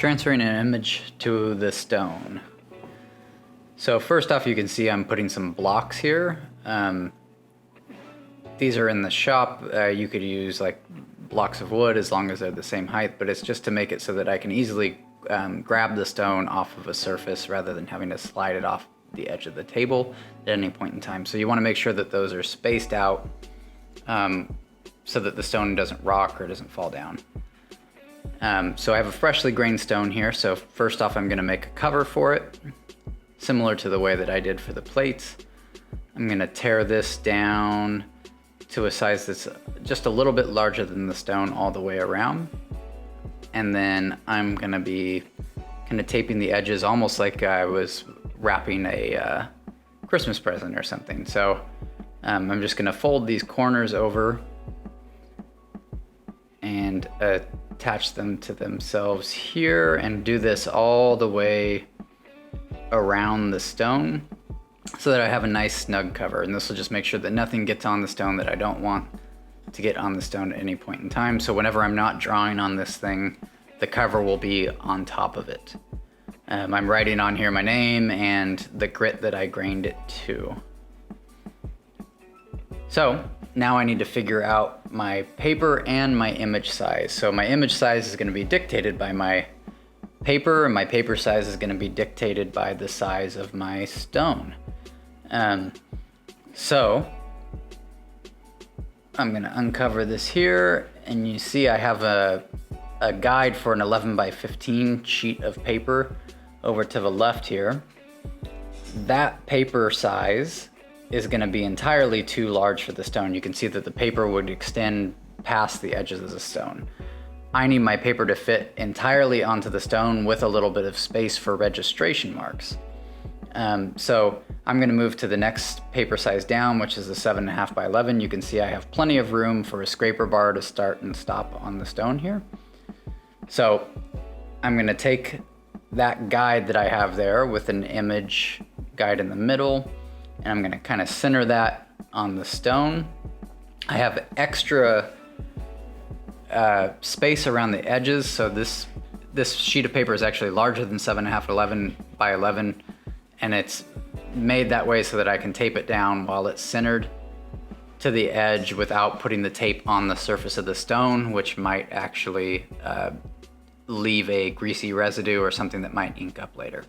Transferring an image to the stone. So first off, you can see I'm putting some blocks here. These are in the shop. You could use like blocks of wood as long as they're the same height, but it's just to make it so that I can easily grab the stone off of a surface rather than having to slide it off the edge of the table at any point in time. So you want to make sure that those are spaced out so that the stone doesn't rock or doesn't fall down. So I have a freshly grained stone here. So first off, I'm going to make a cover for it, similar to the way that I did for the plates. I'm going to tear this down to a size that's just a little bit larger than the stone all the way around. And then I'm going to be kind of taping the edges almost like I was wrapping a Christmas present or something. So I'm just going to fold these corners over and attach them to themselves here and do this all the way around the stone so that I have a nice snug cover. And this will just make sure that nothing gets on the stone that I don't want to get on the stone at any point in time. So whenever I'm not drawing on this thing, the cover will be on top of it. I'm writing on here my name and the grit that I grained it to. So now I need to figure out my paper and my image size. So my image size is going to be dictated by my paper, and my paper size is going to be dictated by the size of my stone. So I'm going to uncover this here, and you see I have a guide for an 11 by 15 sheet of paper over to the left here. That paper size is going to be entirely too large for the stone. You can see that the paper would extend past the edges of the stone. I need my paper to fit entirely onto the stone with a little bit of space for registration marks. So I'm going to move to the next paper size down, which is a 7.5 by 11. You can see I have plenty of room for a scraper bar to start and stop on the stone here. So I'm going to take that guide that I have there with an image guide in the middle, and I'm going to kind of center that on the stone. I have extra space around the edges, so this sheet of paper is actually larger than 7.5 11 by 11, and it's made that way so that I can tape it down while it's centered to the edge without putting the tape on the surface of the stone, which might actually leave a greasy residue or something that might ink up later.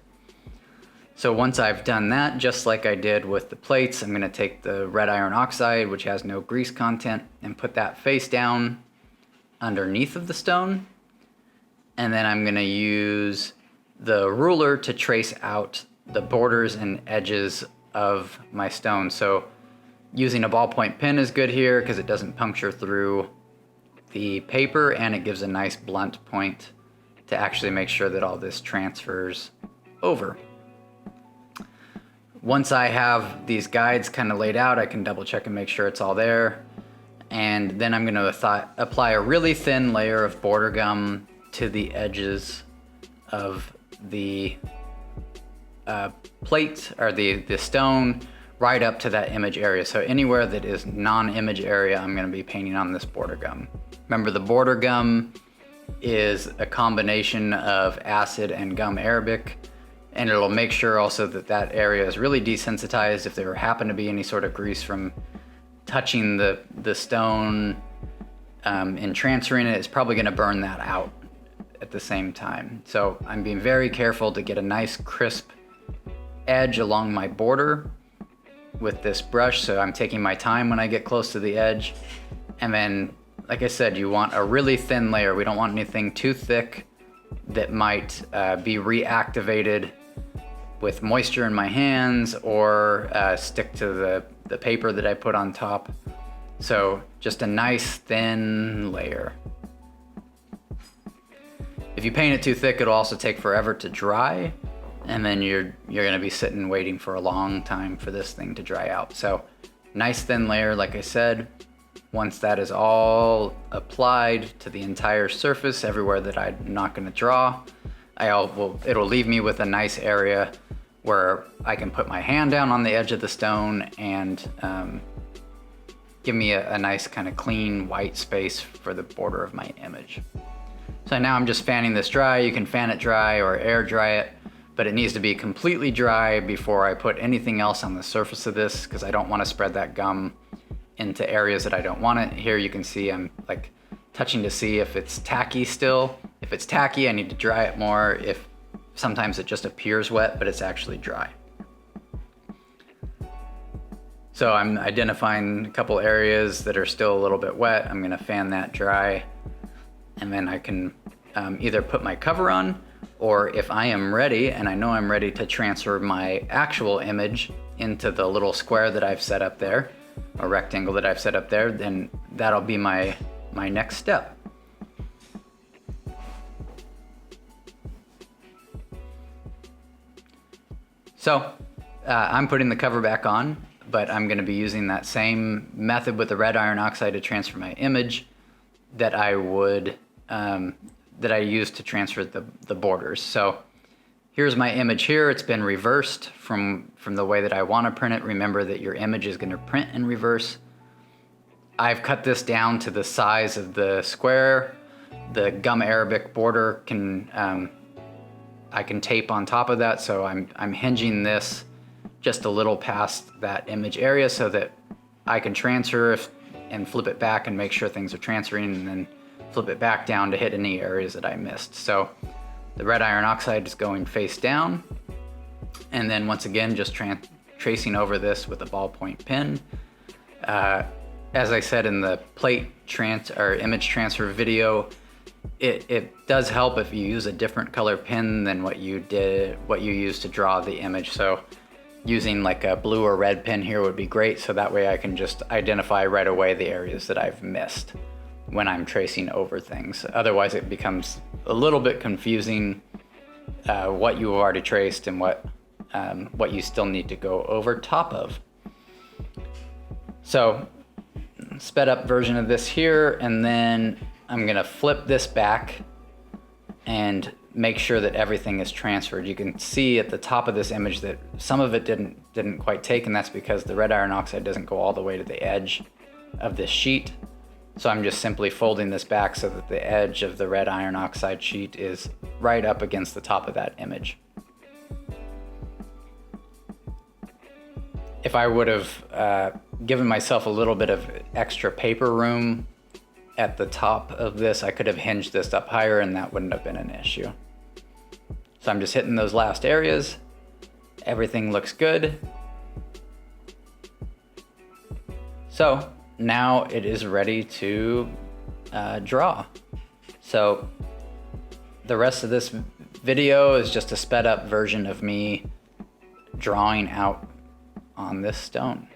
So once I've done that, just like I did with the plates, I'm going to take the red iron oxide, which has no grease content, and put that face down underneath of the stone. And then I'm going to use the ruler to trace out the borders and edges of my stone. So using a ballpoint pen is good here because it doesn't puncture through the paper, and it gives a nice blunt point to actually make sure that all this transfers over. Once I have these guides kind of laid out, I can double check and make sure it's all there. And then I'm going to apply a really thin layer of border gum to the edges of the plate or the stone right up to that image area. So anywhere that is non-image area, I'm going to be painting on this border gum. Remember, the border gum is a combination of acid and gum arabic, and it'll make sure also that that area is really desensitized. If there happen to be any sort of grease from touching the stone and transferring it, it's probably going to burn that out at the same time. So I'm being very careful to get a nice crisp edge along my border with this brush. So I'm taking my time when I get close to the edge. And then, like I said, you want a really thin layer. We don't want anything too thick that might be reactivated with moisture in my hands or stick to the paper that I put on top. So just a nice thin layer. If you paint it too thick, it'll also take forever to dry, and then you're gonna be sitting waiting for a long time for this thing to dry out. So nice thin layer, like I said. Once that is all applied to the entire surface, everywhere that I'm not gonna draw, it'll leave me with a nice area where I can put my hand down on the edge of the stone and give me a nice kind of clean white space for the border of my image. So now I'm just fanning this dry. You can fan it dry or air dry it, but it needs to be completely dry before I put anything else on the surface of this, because I don't want to spread that gum into areas that I don't want it. Here you can see I'm like touching to see if it's tacky still. If it's tacky, I need to dry it more. If sometimes it just appears wet, but it's actually dry. So I'm identifying a couple areas that are still a little bit wet. I'm gonna fan that dry, and then I can either put my cover on, or if I am ready, and I know I'm ready to transfer my actual image into the little square that I've set up there, a rectangle that I've set up there, then that'll be my next step. So I'm putting the cover back on, but I'm going to be using that same method with the red iron oxide to transfer my image that I would that I used to transfer the borders. So here's my image here. It's been reversed from the way that I want to print it. Remember that your image is going to print in reverse. I've cut this down to the size of the square. The gum Arabic border can I can tape on top of that, so I'm hinging this just a little past that image area so that I can transfer and flip it back and make sure things are transferring, and then flip it back down to hit any areas that I missed. So the red iron oxide is going face down, and then once again just tracing over this with a ballpoint pen. As I said in the plate image transfer video, it does help if you use a different color pen than what you used to draw the image. So using like a blue or red pen here would be great, so that way I can just identify right away the areas that I've missed when I'm tracing over things. Otherwise it becomes a little bit confusing what you've already traced and what you still need to go over top of. So sped up version of this here, and then I'm gonna flip this back and make sure that everything is transferred. You can see at the top of this image that some of it didn't quite take, and that's because the red iron oxide doesn't go all the way to the edge of this sheet. So I'm just simply folding this back so that the edge of the red iron oxide sheet is right up against the top of that image. If I would have given myself a little bit of extra paper room at the top of this, I could have hinged this up higher and that wouldn't have been an issue. So I'm just hitting those last areas. Everything looks good. So now it is ready to draw. So the rest of this video is just a sped up version of me drawing out on this stone.